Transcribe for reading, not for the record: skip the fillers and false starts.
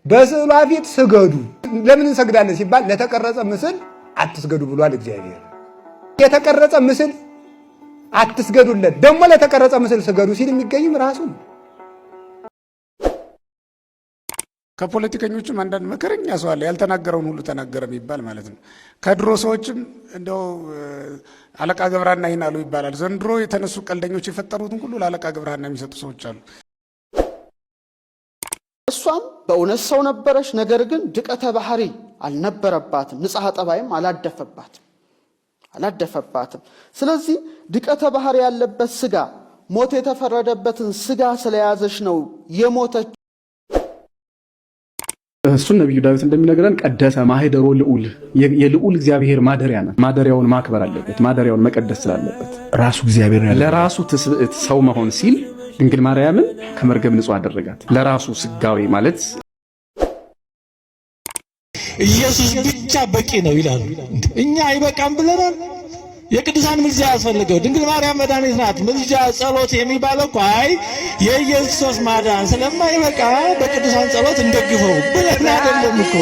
በስዕሏ ፊት ስገዱ። ለምን እንሰግዳለን ሲባል ለተቀረጸ ምስል አትስገዱ ብሏል እግዚአብሔር። የተቀረጸ ምስል አትስገዱለት፣ ደግሞ ለተቀረጸ ምስል ስገዱ ሲል የሚገኝም ራሱ ነው። ከፖለቲከኞችም አንዳንድ መከረኛ ሰው አለ፣ ያልተናገረውን ሁሉ ተናገረ የሚባል ማለት ነው። ከድሮ ሰዎችም እንደው አለቃ ገብረሃና ይህን አሉ ይባላል። ዘንድሮ የተነሱ ቀልደኞች የፈጠሩትን ሁሉ ለአለቃ ገብረሃና የሚሰጡ ሰዎች አሉ። እሷም በእውነት ሰው ነበረች፣ ነገር ግን ድቀተ ባህሪ አልነበረባትም፣ ንጽሐ ጠባይም አላደፈባትም። ስለዚህ ድቀተ ባህሪ ያለበት ስጋ ሞት የተፈረደበትን ስጋ ስለያዘች ነው የሞተች። እሱን ነብዩ ዳዊት እንደሚነግረን ቀደሰ ማህደሮ ልዑል የልዑል እግዚአብሔር ማደሪያ ነው። ማደሪያውን ማክበር አለበት፣ ማደሪያውን መቀደስ ስላለበት ራሱ እግዚአብሔር ለራሱ ትስብእት ሰው መሆን ሲል ድንግል ማርያምን ከመርገም ንጹህ አደረጋት። ለራሱ ስጋዊ ማለት ኢየሱስ ብቻ በቂ ነው ይላሉ። እኛ አይበቃም ብለናል። የቅዱሳን ምልጃ ያስፈልገው። ድንግል ማርያም መድኃኒት ናት። ምልጃ ጸሎት የሚባለው እኮ አይ የኢየሱስ ማዳን ስለማይበቃ በቅዱሳን ጸሎት እንደግፈው ብለን አይደለም እኮ።